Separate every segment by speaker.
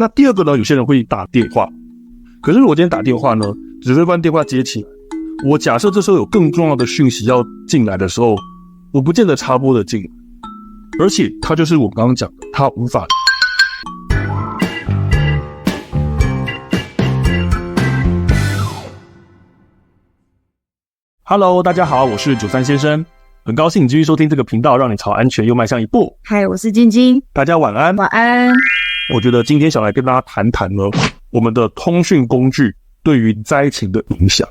Speaker 1: 那第二个呢，有些人会打电话，可是如果今天打电话呢，指挥官电话接起来，我假设这时候有更重要的讯息要进来的时候，我不见得插播的进来，而且它就是我刚刚讲的，它无法。Hello， 大家好，我是93先生，很高兴你继续收听这个频道，让你朝安全又迈向一步。
Speaker 2: 嗨，我是晶晶，
Speaker 1: 大家晚安。
Speaker 2: 晚安。
Speaker 1: 我觉得今天想来跟大家谈谈呢，我们的通讯工具对于灾情的影响。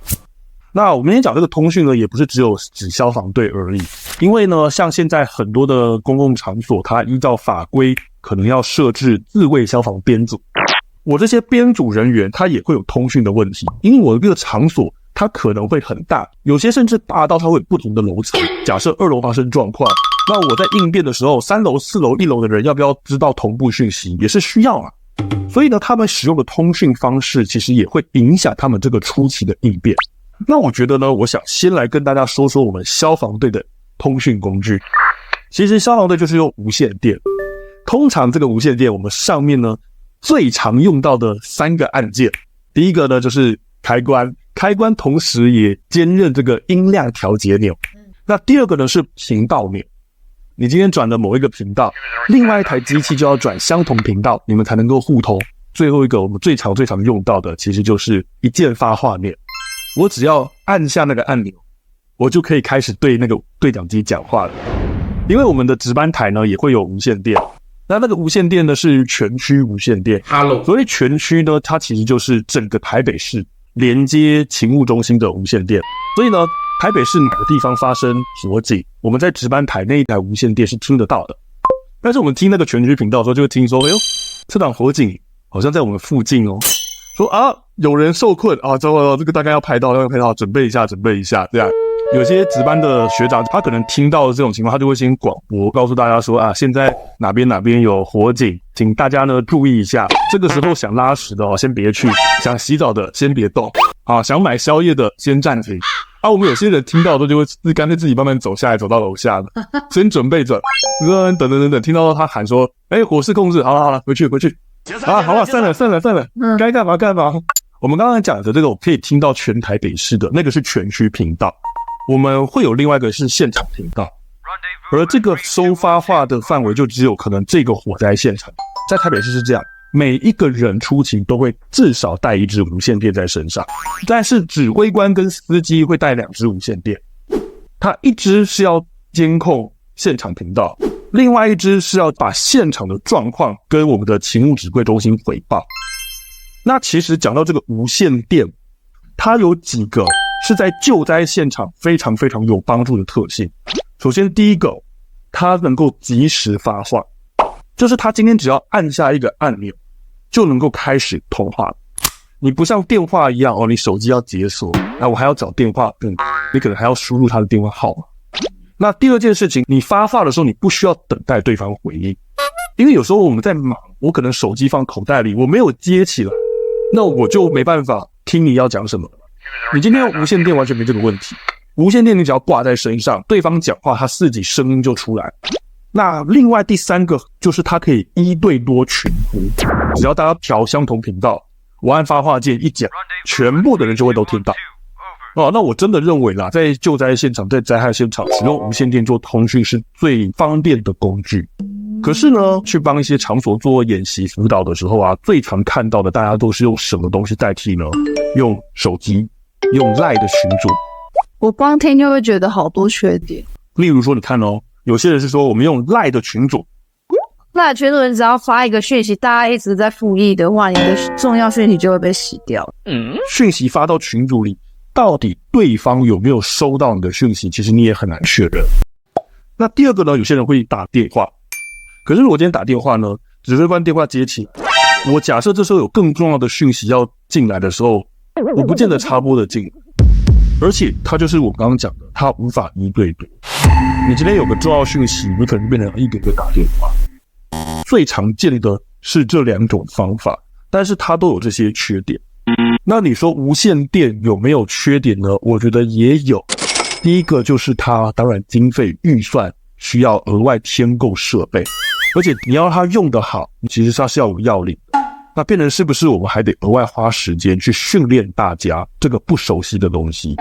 Speaker 1: 那我们今天讲这个通讯呢，也不是只有指消防队而已，因为呢，像现在很多的公共场所，它依照法规可能要设置自卫消防编组。我这些编组人员，他也会有通讯的问题，因为我这个场所它可能会很大，有些甚至大到它会有不同的楼层。假设2楼发生状况，那我在应变的时候，3楼、4楼、1楼的人要不要知道同步讯息，也是需要啊。所以呢，他们使用的通讯方式其实也会影响他们这个初期的应变。那我觉得呢，我想先来跟大家说说我们消防队的通讯工具。其实消防队就是用无线电，通常这个无线电我们上面呢最常用到的3个按键，第一个呢就是开关，开关同时也兼任这个音量调节钮。那第二个呢是频道钮，你今天转了某一个频道，另外一台机器就要转相同频道，你们才能够互通。最后一个我们最常用到的其实就是一键发话钮，我只要按下那个按钮，我就可以开始对那个对讲机讲话了。因为我们的值班台呢也会有无线电，那个无线电呢是全区无线电。所以全区呢，它其实就是整个台北市连接勤务中心的无线电。所以呢，台北市哪个地方发生火警，我们在值班台那一台无线电是听得到的。但是我们听那个全区频道的时候，就会听说，哎呦，这场火警好像在我们附近哦。说啊，有人受困啊，糟糕，这个大概要拍到，准备一下，这样。有些值班的学长，他可能听到这种情况，他就会先广播告诉大家说啊，现在哪边有火警，请大家呢注意一下。这个时候想拉屎的先别去，想洗澡的先别动啊，想买宵夜的先暂停。啊，我们有些人听到的就会干脆自己慢慢走下来，走到楼下的，先准备着，等，听到他喊说，火势控制，好了，回去啊，好了，散了，该干嘛干嘛。我们刚才讲的这个，我可以听到全台北市的那个是全区频道。我们会有另外一个是现场频道，而这个收发话的范围就只有可能这个火灾现场。在台北市是这样，每一个人出勤都会至少带一支无线电在身上，但是指挥官跟司机会带2支无线电，他一支是要监控现场频道，另外一支是要把现场的状况跟我们的勤务指挥中心回报。那其实讲到这个无线电，它有几个是在救灾现场非常有帮助的特性。首先第一个，它能够及时发话，就是它今天只要按下一个按钮就能够开始通话。你不像电话一样你手机要解锁，那我还要找电话簿，你可能还要输入他的电话号码。那第二件事情，你发话的时候你不需要等待对方回应，因为有时候我们在忙，我可能手机放口袋里，我没有接起来，那我就没办法听你要讲什么。你今天用无线电完全没这个问题，无线电你只要挂在身上，对方讲话他自己声音就出来。那另外第3个就是它可以1对多群呼，只要大家调相同频道，我按发话键一讲，全部的人就会都听到。那我真的认为啦，在救灾现场，在灾害现场使用无线电做通讯是最方便的工具。可是呢，去帮一些场所做演习辅导的时候啊，最常看到的大家都是用什么东西代替呢？用手机，用 LINE 的群组。
Speaker 2: 我光听就会觉得好多缺点。
Speaker 1: 例如说，你看有些人是说我们用 LINE 的群组
Speaker 2: ，LINE 群组你只要发一个讯息，大家一直在复议的话，你的重要讯息就会被洗掉。
Speaker 1: 讯息发到群组里，到底对方有没有收到你的讯息，其实你也很难确认。那第二个呢，有些人会打电话，可是如果今天打电话呢，指挥官电话接起来，我假设这时候有更重要的讯息要进来的时候，我不见得插播的进来，而且它就是我刚刚讲的，它无法1对多。你今天有个重要讯息，你可能变成一个个打电话。最常见的是这2种方法，但是它都有这些缺点。那你说无线电有没有缺点呢？我觉得也有。第一个就是它当然经费预算需要额外添购设备，而且你要它用得好，其实它是要有要领的。那变成是不是我们还得额外花时间去训练大家这个不熟悉的东西？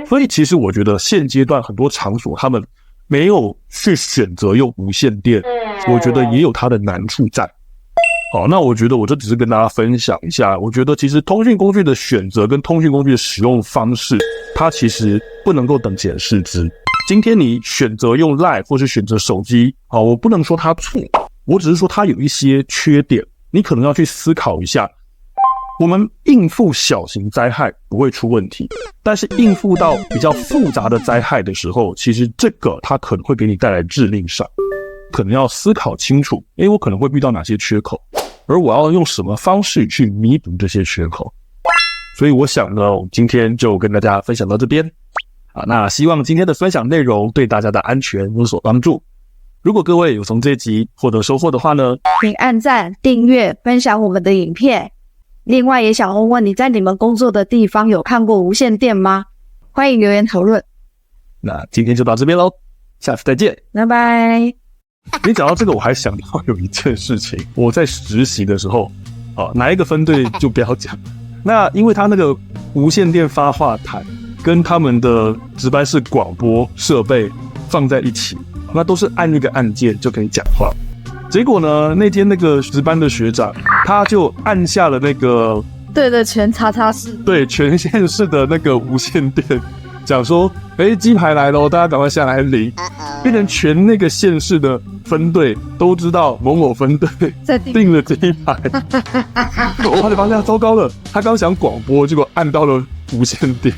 Speaker 1: 所以其实我觉得现阶段很多场所他们没有去选择用无线电，我觉得也有它的难处在。好，那我觉得我这只是跟大家分享一下，我觉得其实通讯工具的选择跟通讯工具的使用方式，它其实不能够等闲视之。今天你选择用 LINE 或是选择手机，好，我不能说它错，我只是说它有一些缺点，你可能要去思考一下。我们应付小型灾害不会出问题，但是应付到比较复杂的灾害的时候，其实这个它可能会给你带来致命伤，可能要思考清楚，我可能会遇到哪些缺口，而我要用什么方式去弥补这些缺口。所以我想呢，我今天就跟大家分享到这边那希望今天的分享内容对大家的安全有所帮助。如果各位有从这一集获得收获的话呢，
Speaker 2: 请按赞、订阅、分享我们的影片。另外也想问问你在你们工作的地方有看过无线电吗？欢迎留言讨论。
Speaker 1: 那今天就到这边咯，下次再见，
Speaker 2: 拜拜。
Speaker 1: 你讲到这个我还想到有一件事情，我在实习的时候哪一个分队就不要讲，那因为他那个无线电发话台跟他们的值班室广播设备放在一起，那都是按那个按键就可以讲话。结果呢，那天那个值班的学长他就按下了那个
Speaker 2: 对全叉叉式，
Speaker 1: 对全县市的那个无线电，讲说鸡排来咯，大家赶快下来领，变成全那个县市的分队都知道某某分队订了鸡排。我后来发现糟糕了，他刚想广播，结果按到了无线电。